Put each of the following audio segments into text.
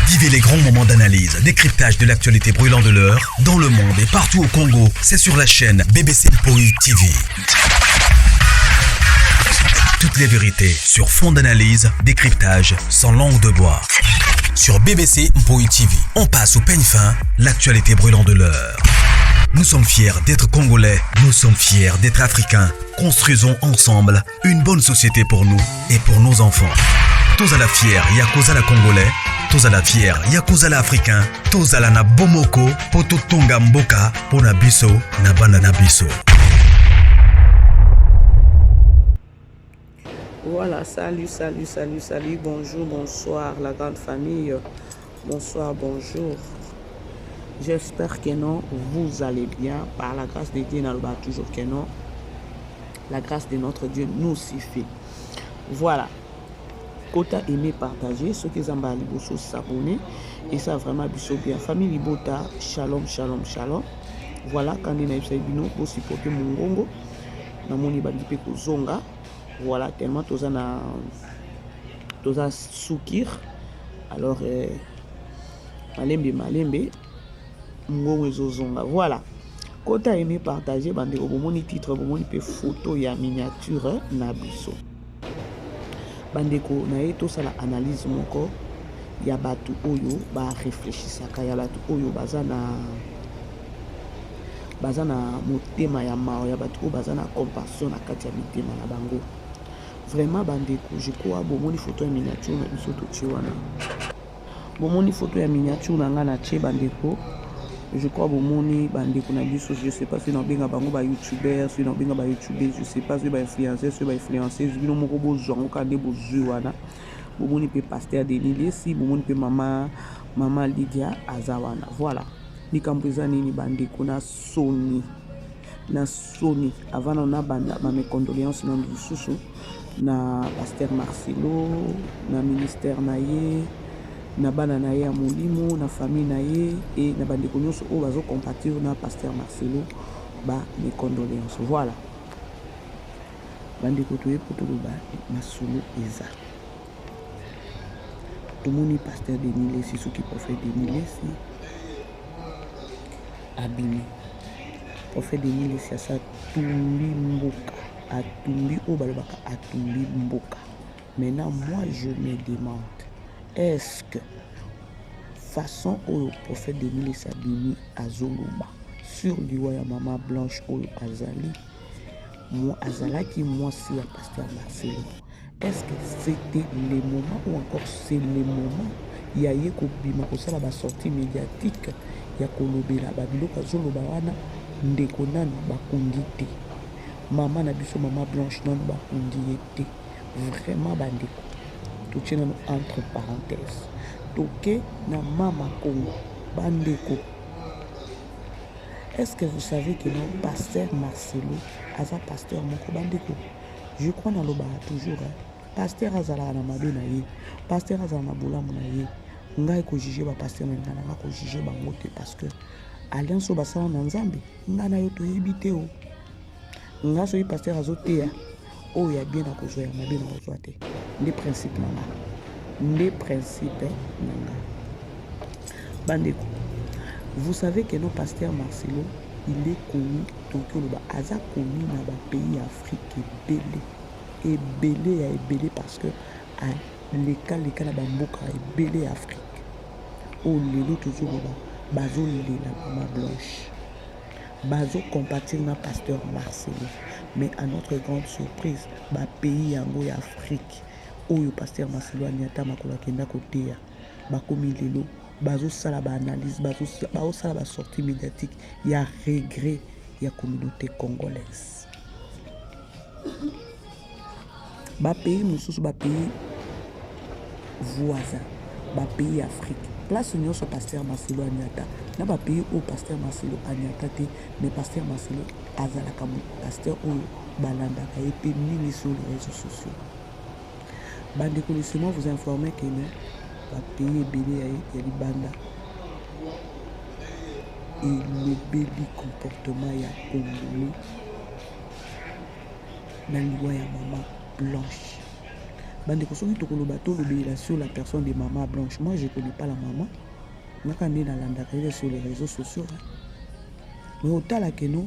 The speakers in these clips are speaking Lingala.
Vivez les grands moments d'analyse, décryptage de l'actualité brûlant de l'heure, dans le monde et partout au Congo. C'est sur la chaîne BBC Mpoi TV. Toutes les vérités sur fond d'analyse, décryptage, sans langue de bois. Sur BBC Mpoi TV, on passe au peigne fin, l'actualité brûlant de l'heure. Nous sommes fiers d'être Congolais, nous sommes fiers d'être Africains. Construisons ensemble une bonne société pour nous et pour nos enfants. Tous à la fière, Yakozala Congolais, tous à la fière, Yakozala Africain, tous à la na Bomoko, poto tonga mboka, pona biso, na banda na biso. Voilà, salut, bonjour, bonsoir la grande famille, bonsoir, bonjour. J'espère que non, vous allez bien, par la grâce de Dieu, n'alba toujours que non. La grâce de notre Dieu nous suffit. Voilà. Kota aimé partager, ceux qui ont liboso s'abonner et ça vraiment bien. Famille Libota, shalom, shalom, shalom. Voilà, quand on a eu bino, pour supporter mon gongo, na moni bandipe ko zonga. Voilà, tellement toza soukir. Alors, malembe, ngongo ezozonga. Voilà. Kota aimé partager, bande bomoni titre, bomoni pe photo ya miniature na biso. Bandeko na ye tosala analyse moko ya batu oyo ba réfléchissaka ya batu oyo bazana motema ya mao ya batu oyo bazana compassion na kati ya mitema na bango. Vraiment bandeko je crois bomoni photo ya miniature na biso to wana. Bomoni photo ya miniature na nga na tie bandeko. Je crois bomoni bandeko na biso, je sais pas si na benga bango ba youtubeur, si na benga ba youtubeur, je sais pas si ba influenceur, si ba influenceuse, bino moko bozwango ka de bozwi wana. Bomoni pe pasteur Denis si bomoni pe mama Lydia azawana. Voilà. Likambo eza nini bandeko na soni avant na banda ma mes condoléances na bisusu na pasteur Marcelo na ministère na ye na bana na ye ya molimo na famille na ye et na bandeko nyonso oyo bazo compatir na pasteur Marcelo ba mes condoléances. Voilà bandeko toye po toloba masolo eza tomoni pasteur Denis Lesi soki prophète Denis Lesi abimi prophète Denis Lesi asa tumbi mboka atumbi oyo balobaka atumbi mboka. Maintenant moi je me demande, est-ce que façon au prophète Denis Lesi abimi azoloba sur liwa ya mama Blanche oyo azali moi azalaki mwasi ya pasteur Marcelo, est-ce que c'était le moment ou encore c'est le moment ya ye kobima kosala ba sortie médiatique ya kolobela babiloko azoloba wana ndeko nanu bakundi te mama na biso mama Blanche nanu bakundi ye te. Vraiment bandeko totiena entre parenthèses toke na mama Congo bandeko. Est-ce que vous savez que non pasteur Marcelo aza pasteur moko bandeko? Je crois na loba toujours pasteur azala na mabe na ye, pasteur azala na bolamu na ye. Ngai ko juger ba pasteur na nga ko juger bango te parce que alliance basala na nzambe nga na yo toyebi te o. Nga so pasteur azoteya o ya bien na kozwa ya mabe na kozwa te. Les principes nanga. Les principes nanga. Bandeko. Vous savez que nos pasteur Marcelo, il est connu donc le aza connu dans ba pays Afrique belé parce que les cas na bamboka belé Afrique. Oh lelo toujours bazo la mama Blanche. Bazo compatir na pasteur Marcelo. Mais à notre grande surprise, ba pays yango ya Afrique. Oyo pasteur Marcelo anyata makola kenda koteya. Bakomi lelo bazo sala ba analyse, bazo sala ba sortie médiatique. Il y a regret ya communauté congolaise. Ba pays mususu ba pays voisin, ba pays Afrique. Place union sur pasteur Marcelo anyata. Na ba pays au pasteur Marcelo anyata te, mais pasteur Marcelo azala kamu pasteur oyo balanda ka epe mini sur les réseaux sociaux. Bandeko laissez-moi vous informer que non ba pays belé ya libanda et le beli comportement ya Congolais na liwa ya mama Blanche. Bande kosoki tokoloba tolobela sur la personne de Maman Blanche. Moi, je connais pas la maman. Naka nde nalandaka sur les réseaux sociaux. Mais au tala keno,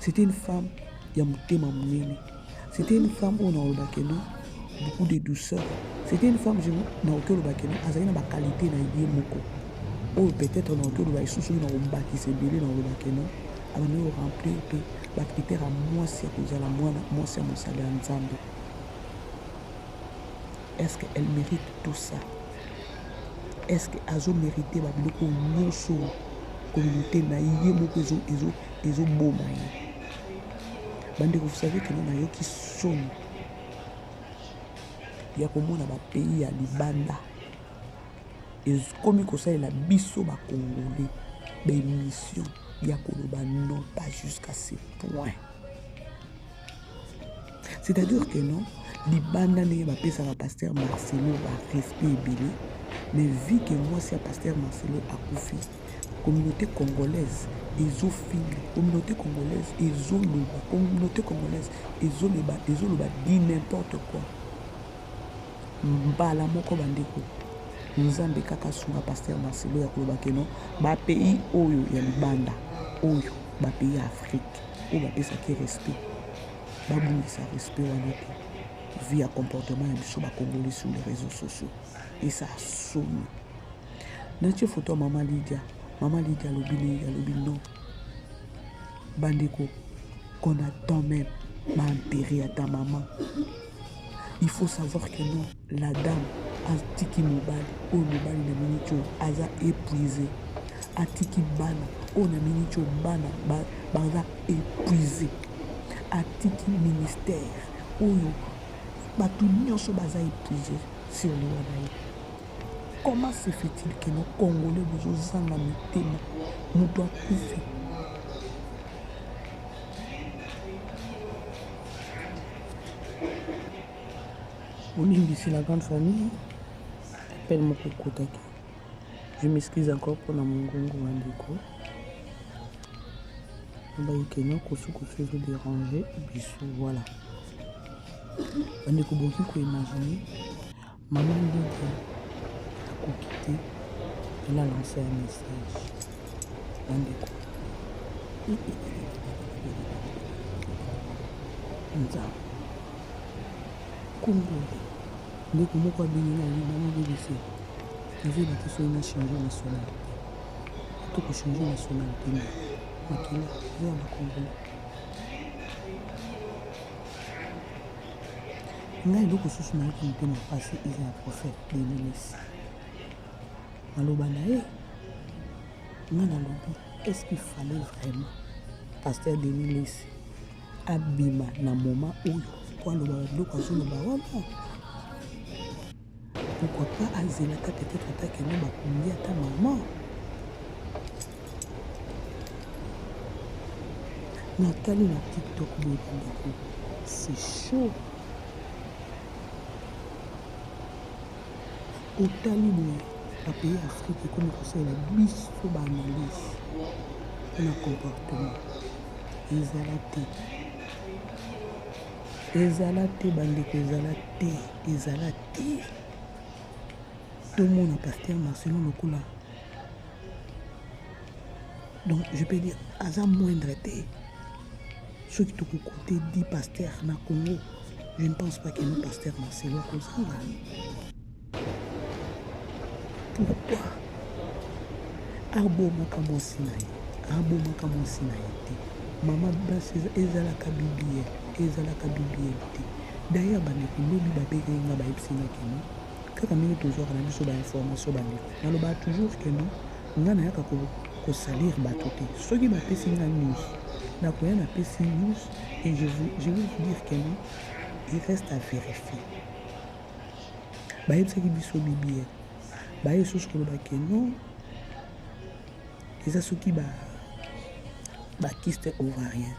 c'était une femme ya mutema munene. C'était une femme où on a beaucoup de douceur. C'était une femme na okelo bakeno azali na ba qualité na yé moko. Oh peut-être na okelo ba isusu na ombaki sebele na bakeno. Abano remplir pe ba critère à moi c'est kozala moi c'est mon salaire nzambe. Est-ce qu'elle mérite tout ça? Est-ce que Azo mérite ba biloko nyonso communauté na yé moko ezo boma ye? Bande vous savez que nous nayo ki son ya komona ba pays ya libanda komi kosalela biso ba congolais ba émission ya koloba non pas jusqu'à ce point. C'est-à-dire que non libanda ne ba pesa ba pasteur Marcelo ba respect ebele, mais vu que moi c'est pasteur Marcelo akufi, communauté congolaise ezofinga, communauté congolaise ezoloba, communauté congolaise ezoloba dit n'importe quoi. Mbala moko bandeko nzambe kaka sunga pasteur Marcelo ya koloba keno ba pays oyo ya libanda oyo ba pays ya Afrique oyo ba pesa ki respect ba bungisa respect wana te via comportement ya biso ba congolais sur les réseaux sociaux et ça sonne. Natie photo Maman Lydia lobi non bandeko qu'on attend même ma enterrer à ta maman. Il faut savoir que non, la dame a tiki mobile, o mobile na minicho, aza épuisé. A tiki bana, o na minicho bana, baza épuisé. A tiki ministère, o yo, batu nyonso baza épuisé sur le wanaï. Comment se fait-il que nos Congolais nous zanga mitema, nous doit koufi? C'est la grande famille. Appelle-moi Kokotaki. Je m'excuse encore pour la mongongo Wandeko. Baïkeno, Kosu veut déranger. Bissou, voilà. Wandeko Boki, qu'on imagine. Maman Lydia a quitté. Elle a lancé un message. Wandeko. Congo. Dès que moi, je suis je vais la question de changer national. Tout pour changer nationalité. Ok, je vais à la Congo. Il y a beaucoup de choses qui ont passé. Il y a un prophète de l'Église. Est-ce qu'il fallait vraiment pasteur de l'Église abima na moment où pourquoi pas Azelaka peut-être attaquer nous bakundi à ta maman Nathalie na TikTok c'est chaud Otali le pays Afrique comme ça la biso ba analyse na comportement ezalate bandeko ezalate tout le monde a pasteur Marcelo Lokola. Donc je peux dire à moindre été ceux qui te côté dit pasteur na Congo, je ne pense pas que nous pasteur Marcelo comme ça. Pourquoi Arbo Makamo Sinaï Maman Blanche ezalaka bibliel. D'ailleurs bandeko lobi babeka nga ba epsinga keno kaka mingi toujours na biso ba information bandeko naloba toujours que non nga na yaka ko salir bato te soki bapesi nga news nakoya na pesi news et je vais vous dire que non il reste à vérifier bayebisaki biso bibliel baye soki koloba ke non eza soki kyste ovarien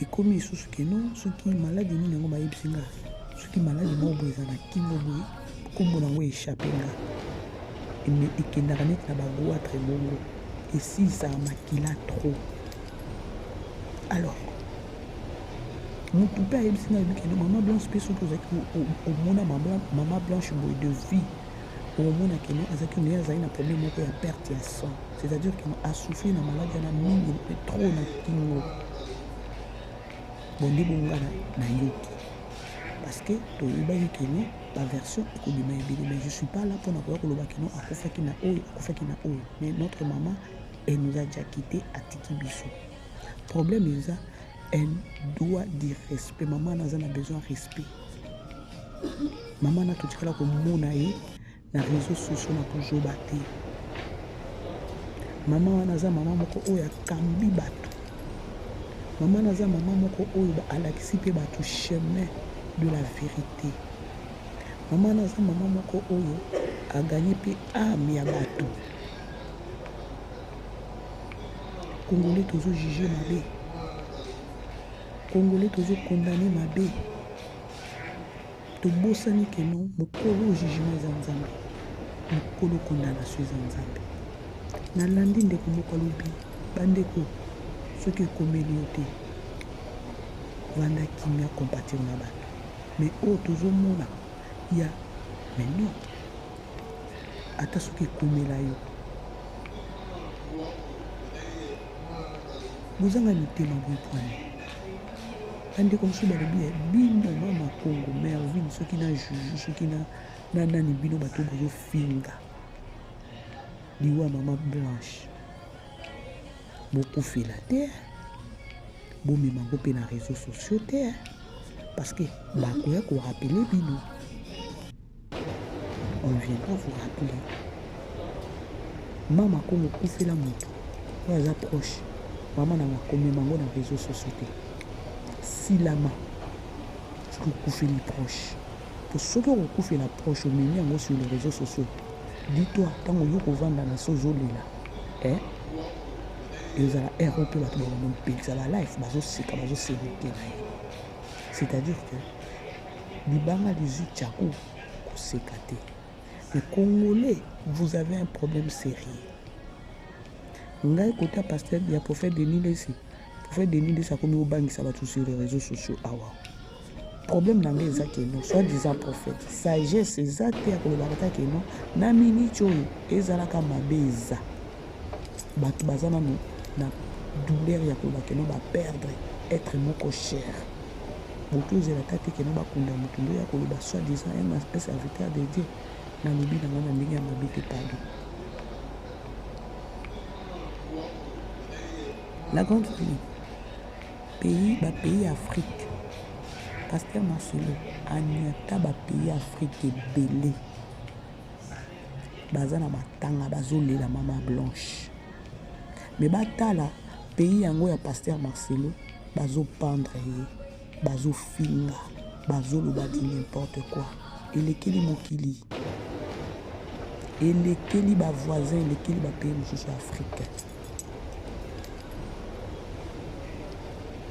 ekomi lisusu ke non soki maladi nini yango bayebisi nga soki maladi moko boye eza na kingo boye kombo nango échappe nga ekendaka neti na bagoitre bongo esilisaka makila trop. Alors mutu mpe ayebisi ngai bikeno mama blanche mpe soki ozalaki omona mama blanche boye de vie omona keno azalaki naye azali na problème moko ya perte ya sang, c'est-à-dire keno asouffrir na maladi na mingi mpe trop na kingo bonde bonga na yoki parce que toyebaki keno baversion ekobima ebele, mais je suis pas là mpona koya koloba keno akufaki na oyo, mais notre maman elle nous a déjà quitté atiki biso. Problème eza elle doit du respect. Maman n'a pas besoin de respect. Maman n'a tout ce qu'elle a comme monaï na réseaux sociaux na toujours batté. Maman n'a pas maman moko oya kambi bato. Maman n'a pas maman moko oya alaksipe bato chemin de la vérité. Maman n'a pas maman moko oya a gagné pe âme ya bato. Congolais toujours jugé mabe. Congolais toujours condamné mabe. Tobosani ke non mokolo jugement eza nzambe, mokolo condamnation eza nzambe. Nalandi ndeko moko alobi bandeko soki ekomeli yo te vanda kimia compatir na bato, mais oyo tozomona ya mais non ata soki ekomela yo bozanga mitema boye pwani ande comme ça balobi bino mama Congo merveille soki na juju soki na nani bino bato bozo finga liwa mama blanche bokufela te bomemango mpe na réseaux sociaux te parce que bakoya korapele bino, on viendra vous rappeler mama Congo kufela moto oyo aza proche mama na makomemango na réseaux sociaux te silama soki okufeli proche po soki okufela proche omemi yango sur les réseaux sociaux dis-toi ntango yo kovanda na so ozolela ezala ero mpe bato bakompelisa balife bazoseka bazoseleke na ye, c'est-à-dire que libanga lizwi tshako koseka te. Mais Congolais, vous avez un problème sérieux. Ngai côté pasteur ya prophète Denis Lesi. Prophète Denis Lesi a commis au banc ça va tout sur les réseaux sociaux. Awa. Problème dans les actes non, soit disant prophète. Sagesse exacte ya ko barata ke non. Na mini choyo ezalaka mabeza. Batu bazana no na douleur ya ko ba ke non ba perdre être moko cher. Beaucoup de la tête que nous avons condamné à Koloba, soit-disant un serviteur de Dieu, dans le but dans la habité pardon. La grande famille, pays Afrique, Pasteur Marcelo, Agnata, pays Afrique est belé. Bazana batanga, bazolé la maman blanche. Mais batala, pays yango ya Pasteur Marcelo, bazo pendre. Bazo finga, bazo loba di n'importe quoi. Elekeli mokili. Elekeli ba voisin, elekeli ba pays mosusu africain.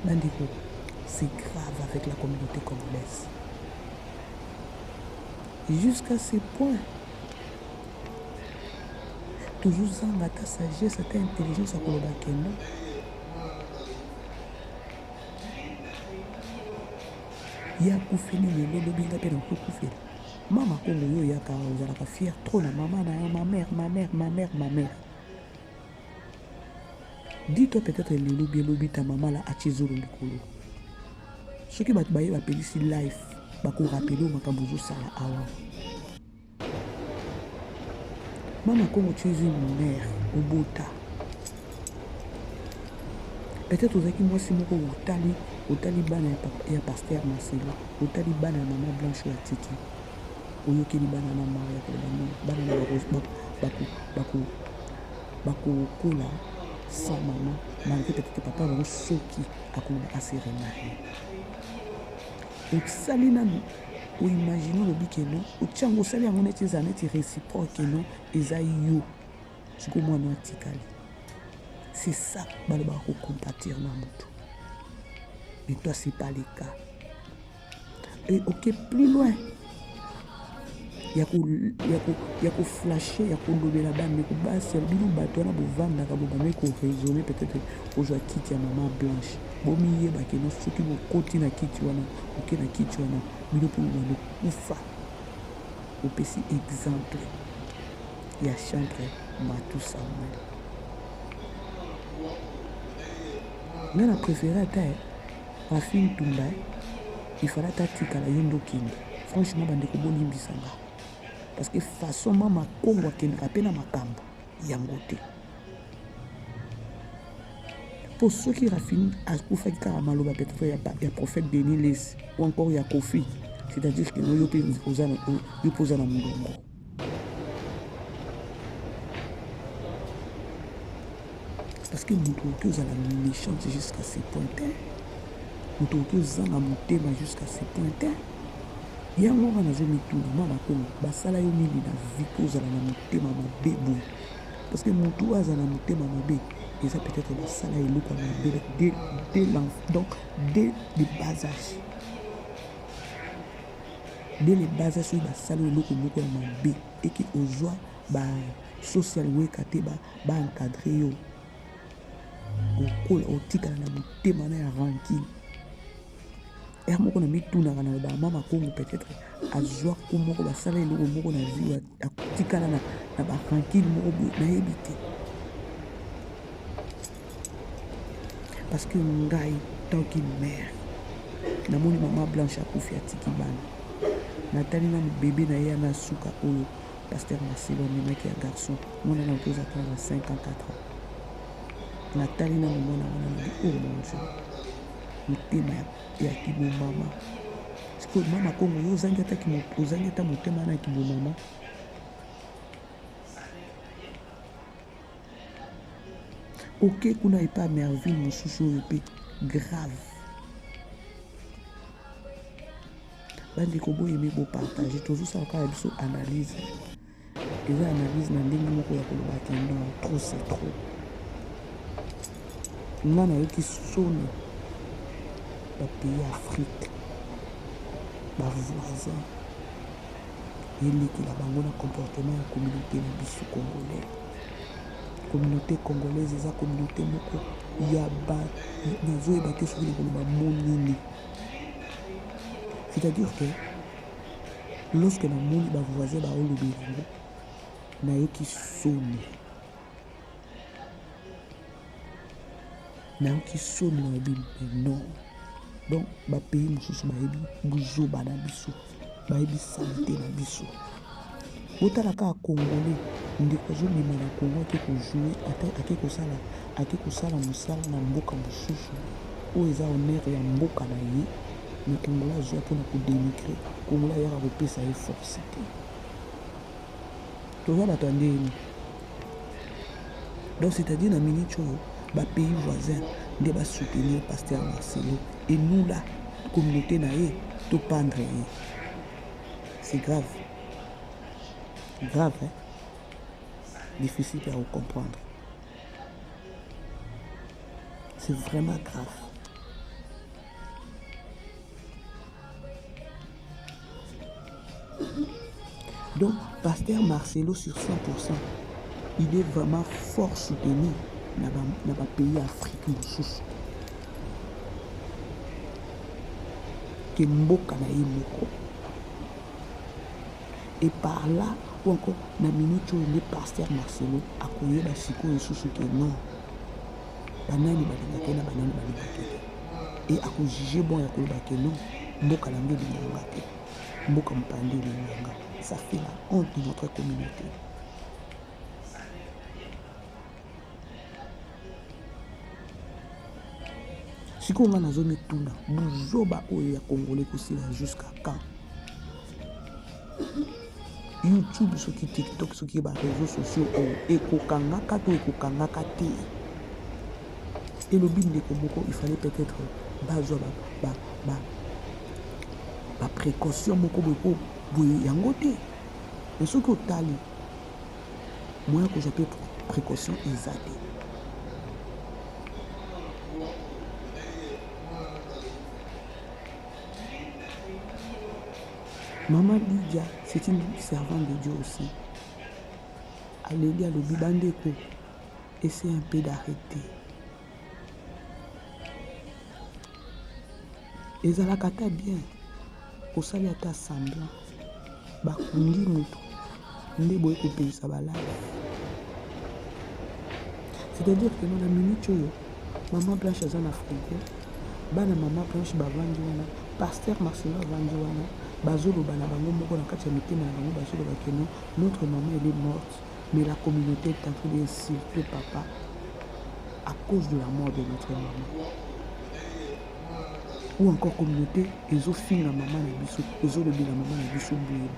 Bandeko, c'est grave avec la communauté congolaise. Jusqu'à ce point, toujours sans ta sagesse, ta intelligence à Koloba Kendo. Ya kufeli lelo lobinga pe na kufeli mama Congo yo ya ka ozalaka fier trop na mama na ma mère. Dis-toi peut-être lelo bien lobi ta maman la achizuru likolo soki batu baye ba pelisi life bako rappeler makambo zo sala awa mama Congo tu es une mère obota peut-être ozaki mwasi moko otali bana ya Pasteur Marcelo, otali bana ya maman blanche ya tiki oyokeli bana na maria bana na bakokola sa mama malgré peut-être papa bango soki akoloba aseremari osali nanu oimagine olobi keno otiango osali yango neti eza neti réciproque keno eza yo siko mwana atikali. C'est ça balobaka kocompatir na moto. Mais toi, c'est pas le cas. Et ok, plus loin. ya koflashe ya kolobela bandeko basi bino bato wana bovandaka bobame koraisonne peut-être kozwa kiti ya mama blanche bomiyebake no soki bokoti na kiti wana oke na kiti wana bino mpe bobame kufa opesi exemple ya chantre Matou Samuel. Nga na préféré ata Rafine Tumba il fallait ata tikala ye ndokende franchement bandeko bolimbisanga parce que façon mama Kongo akendaka mpe na makambo yango te mpo soki Rafine akufaki kaka maloba peut-être ya prophète Denis Lesi ou encore ya Kofi, c'est-à-dire que yo mpe oza na molongo. Parce que moto oki ozala méchante jusqu'à ce point te moto oki ozanga motema jusqu'à ce point te yango wana nazomituna mama Kongo basala yo nini na vie mpo ozala na motema mabe boye parce que moto aza na motema mabe eza peut-être basala eloko ya mabe donc dès le bas âge dès le bas âge oyo basala eloko moko ya mabe eke ozwa basocial weka te baencadre yo okola otikala na motema na ya rankine ya moko na mitunaka na bamama Kongo peut-être azwa ko moko basala eloko moko na vie atikala na barankine moko boye nayebi te parce que ngai tanki mère namoni mama blanche akufi atiki bana natali na bébé na ye ana suka oyo pasteur Marcelo amemaki ya garçon mwana na okoza kala na 54 ans natali na mwana wana nabi oh mon Dieu motema ya kibomama sikoyo mama Kongo yo ozangi ata motema na kibomama oke kuna epa merveille mosusu oyo mpe grave bandeko boyemi bopartage tozosala kaka biso analyse eza analyse na ndenge moko ya kolobaki non trop c'est trop nga nayoki soni bapays Afrique bavoisin elekela bango na comportement ya communauté na biso congolais communauté congolaise eza communauté moko ya nazoyeba te soki nakoloba monini c'est-à-dire que lorsque namoni bavoisin baolobela yango nayoki soni nayebi non donc bapays mosusu bayebi buzoba na biso bayebi salite na biso botala kaka congolais ndeko azobima na Kongo ake kosala mosala na mboka mosusu oyo eza honneur ya mboka na ye me congolais azwa mpona kodénigre congolais ayaka kopesa ye force te toza bato ya ndeni donc c'est-à-dire na minute oyo bapays voisin nde basoutenir pasteur Marcelo et nous là communauté na ye topandre ye c'est grave hein? Difficile à comprendre, c'est vraiment grave. Donc pasteur Marcelo sur 100% il est vraiment fort soutenu dans le pays Afrique mosusu ke mboka na ye moko et par là ou encore na minute oyo nde pasteur Marcelo akoyeba sikoyo lisusu ke non banani balingaki na banani balingaki te et akojuge bon ya koloba ke non mboka nango elinganga te mboka mopandi elinganga. Ça fait la honte de notre communauté. sikoyo nga nazomituna buzoba oyo ya congolais kosila jusqu'à quand? YouTube soki TikTok soki baréseaux sociaux oyo ekokangaka to ekokangaka te elobi ndeko moko il fallait peut-être bazwa baprécaution moko boye po boye yango te me soki otali moya kozwa mpe précaution eza te. Maman Lydia c'est une servante de Dieu aussi. Alléluia, le bibandeko. Essaye un peu d'arrêter. ezalaka ta bien osali ata semblant bakundi moto nde boye kopelisa balave. C'est-à-dire que na minute oyo maman Blanche aza na frigo bana maman Blanche bavandi wana pasteur Marcelo avandi wana bazoloba na bango moko na kati ya mitema na bango bazoloba que non, notre maman elle est morte mais la communauté est en train d'insulter papa à cause de la mort de notre maman. Ou encore communauté ezofinga maman na biso ezolobela maman na biso boye.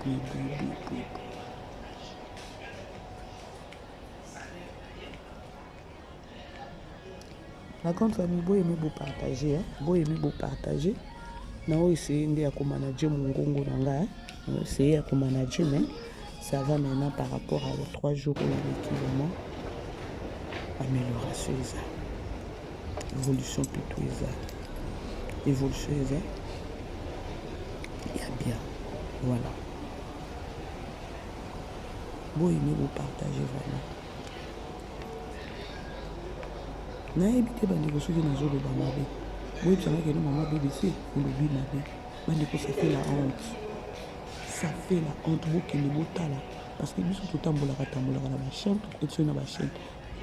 La grande famille, vous aimez vous partager, vous aimez vous partager. Nous essayons de manager mon gongo nanga, essayer de manager, mais ça va maintenant par rapport à les 3 jours où l'équipement amélioration évolution plutôt évolution il y a bien, voilà. Vous aimez vous partager vraiment. nayebi te bandeko soki nazoloba mabe boyebisanga keno mama BBC olobi mabe bandeko ça fait la honte bokende botala parce que biso totambolaka na bachaine tokoki na bachaine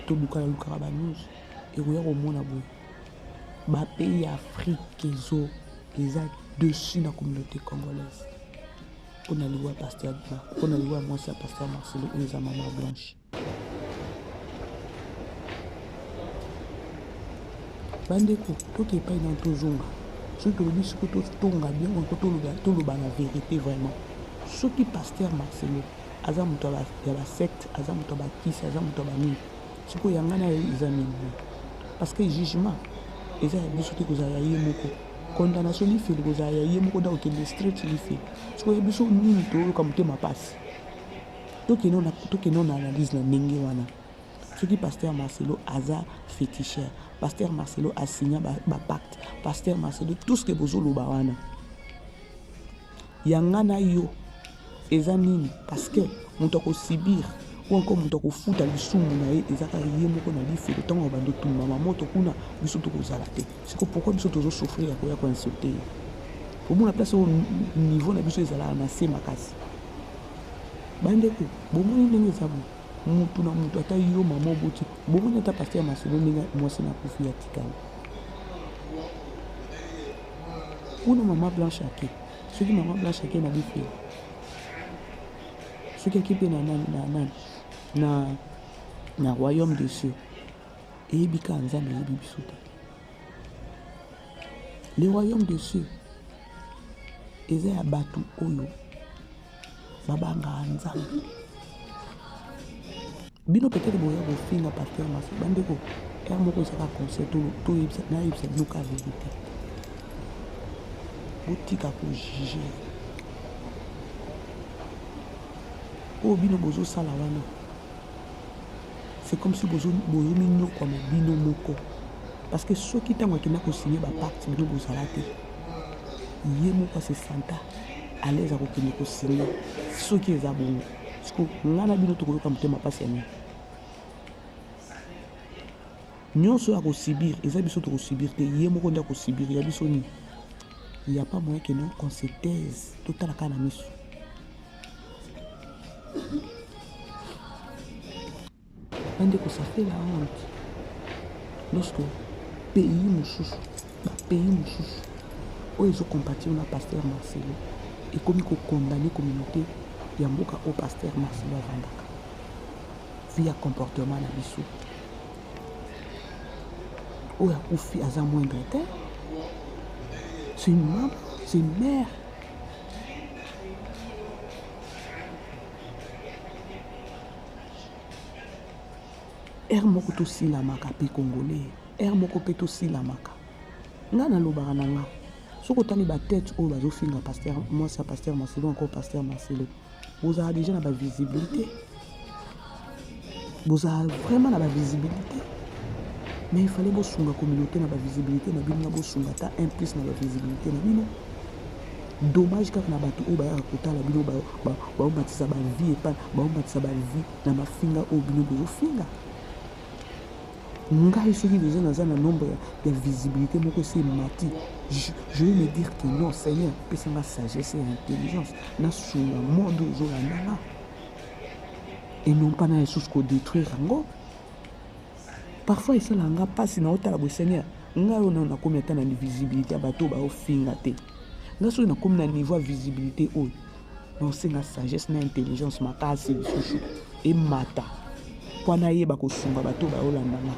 tolukaka banews ekoya komona boye bapays ya afrique eza dessus na communauté congolaise mpona liwa pasteur mpona liwa mwasi ya pasteur Marcelo oyo eza mama Blanche. bandeko toki epai na tozonga soki tolobi soki totonga bien toloba na vérité vraiment soki pasteur Marcelo aza moto ya basecte aza moto ya bakisi aza moto ya banini sikoyo yanga na ye eza nini parce que jugement eza ya biso te kozala ya ye moko condamnation lifeli kozala ya ye moko nda kokende straight lifeli sikoyo ya biso nini toyoka motema pasi tokende na analyse na ndenge wana soki pasteur Marcelo aza féticheur pasteur Marcelo a signé pacte pasteur Marcelo tout ce que bozoloba wana yanga na yo eza nini parce que moto akosibir ou encore moto akofuta lisumu na ye ezaka ye moko na lifelo ntango bando tumama moto kuna biso tokozala te siko pourquoi biso tozosouffrir ya koya koinsulte ye omona place oyo niveau na biso ezalaka na se makasi bandeko bomoni ndenge eza bo mutu na mutu ata yo mama oboti bomoni ata pasteur Marcelo ndenge mwasi na kufi ya tikala kuna mama Blanche ake soki mama Blanche ake na lifelo soki ake mpe na royaume des cieux eyebi ka nzambe eyebi biso te. Le royaume des cieux eza ya bato oyo babangaka nzambe bino peut-être boya kofinga pasteur Marcelo bandeko ere moko ezaka conseil nayebisa bino ka vérité botika kojuge oyo bino bozosala wana c'est comme si bozomi nyokwama bino moko parce que soki ntango akenda kosigné bapacte bino bozala te ye moko asesanta à l'aise akokende kosigné soki eza bongo siko nga na bino tokoyoka motema mpasi ya nini nyonso ya kosibir eza biso tokosibir te ye moko nde akosibir ya biso nini il y a pas moyen que nous qu'on se taise totala kana miso bandeko ça fait la honte lorsque pays mosusu oyo ezocompatir na pasteur Marcelo ekomi kokondane communauté ya mboka o pasteur Marcelo avandaka via comportement na biso oyo akufi aza moindre te c'est une maman, c'est une mère. Er moko to silamaka pe congolais. Er moko pe to silamaka. Nga na lobaka na nga. Soko tani ba tête oyo bazofinga pasteur, moi c'est pasteur Marcelo encore pasteur Marcelo. Vous avez déjà na ba visibilité. Vous avez vraiment na ba visibilité. Mais il fallait que la communauté ait la visibilité, na bino bosunga ta un plus na la visibilité na bino. dommage kaka na bato oyo bayaka kotala bino baomatisa bavie epana baomatisa bavie na mafinga oyo bino bozofinga. Ngai soki déjà naza na nombre ya visibilité moko esi emati, je vais me dire que non Seigneur pesanga sagesse et intelligence nasunga monde ozolandanga et non pas na lisusu kodétruire yango. Parfois esalanga mpasi na otala boye Seigneur ngai oyo nakomi ata na visibilité ya bato oyo baofinga te, ngai soki nakomi na niveau ya visibilité oyo naosenga sagesse na intelligence makasi lisusu emata mpo nayeba kosunga bato oyo baolandanga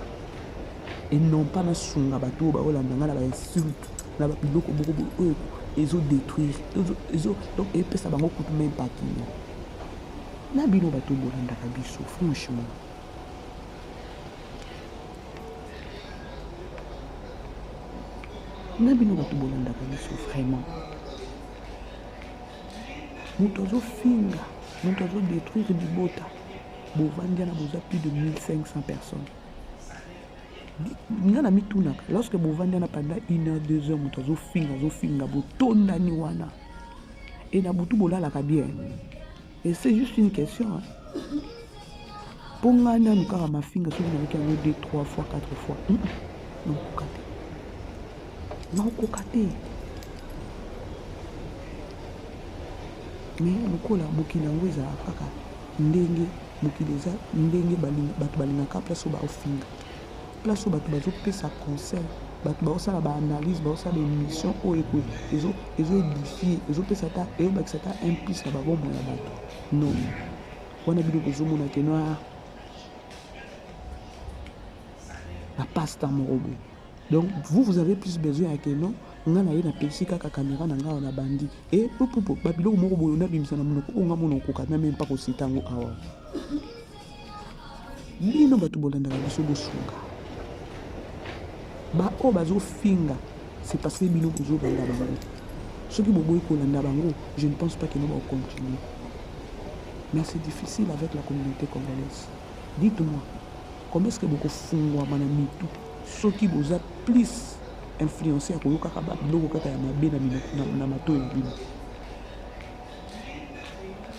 et non pas nasunga bato oyo baolandanga na bainsulte na babiloko moko oyo ezodétruire donc epesa bango kutu même pas kino na bino bato bolandaka biso franchement. Na bino bato bolandaka biso vraiment. Moto azofinga, moto azodétruire libota bovandi na boza plus de 1500 personnes. Nga na mitunaka lorsque bovandi na pendant 1 heure 2 heures moto azofinga botondani wana et na butu bolalaka bien et c'est juste une question pour nga nanu kaka mafinga soki nayoki yango 2 3 fois 4 fois nakoka te mais lokola mokili yango ezala kaka ndenge mokili eza ndenge bato balingaka place oyo baofinga place oyo bato bazopesa conseil bato baosala baanalyse baosala baémission oyo ezoédifie ezopesa ata eyobakisa ata implice na babombo ya bato non wana biloko ezomona ke no bapasta moko boye. Donc vous avez plus besoin ya ke non nga na ye na pelisi kaka caméra na nga wana bandi et popo babiloko moko boye na bimisa na monoko onga mona okoka na même pas kosita yango awa bino bato bolandaka biso bosunga baoyo bazofinga c'est parce que bino bozolanda bango soki boboyi kolanda bango je ne pense pas que no baocontinue mais c'est difficile avec la communauté congolaise. Dites-moi comment est-ce que bokofungwama na mitu soki boza plus influencé ya koyoka kaka biloko kaka ya mabe na mato ya bino.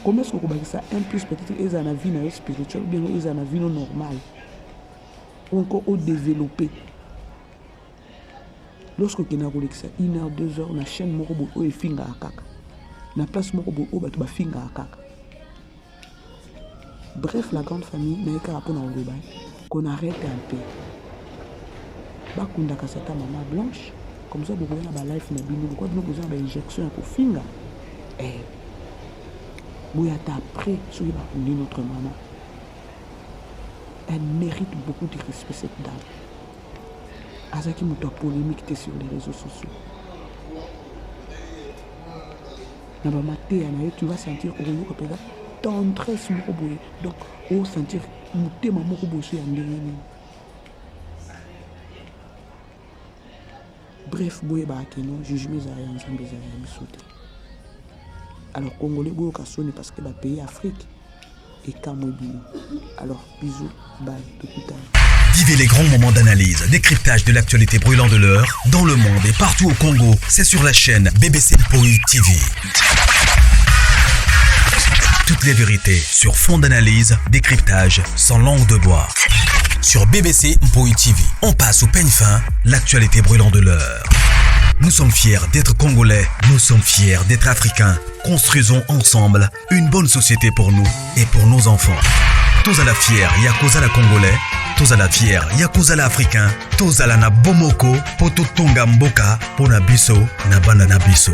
Comment est-ce que kobakisa un plus peut-être ezala na vie na yo spirituelle ou bien ezala na vie no normale ou encore au développer. Lorsque okenda kolekisa 1 heure 2 heures na chaîne moko boye oyo efingaka kaka na place moko boye oyo bato bafingaka kaka. Bref, la grande famille naeka rapona oloba qu'on arrête un peu bakundaka sata mama blanche comme ça bokoya na balife na bino lokwa bino boza na bainjection ya kofinga boya ata après soki bakundi notre maman. Elle mérite beaucoup de respect cette dame. Azaki moto polémique te sur les réseaux sociaux na bamateya na yo tu vas sentir okoyoka mpenza tendresse moko boye donc osentir motema moko boye so ya ndenge nini. Bref boyebaka ke non jugement ezala ya nzambe ezala ya biso te. Alors congolais boyoka soni parce que bapays Afrique ekamwe bino. Alors bisous, bye, tokutana. Vivez les grands moments d'analyse, décryptage de l'actualité brûlante de l'heure, dans le monde et partout au Congo. C'est sur la chaîne BBC Mpoï TV. Toutes les vérités sur fond d'analyse, décryptage sans langue de bois. Sur BBC Mpoï TV, on passe au peigne fin l'actualité brûlante de l'heure. Nous sommes fiers d'être Congolais, nous sommes fiers d'être Africains. Construisons ensemble une bonne société pour nous et pour nos enfants. Tous à la fière, Yakozala Congolais. Tous à la fière, Yakozala Africain. Tous à la na bomoko, poto tonga mboka, pona biso, na banda na biso.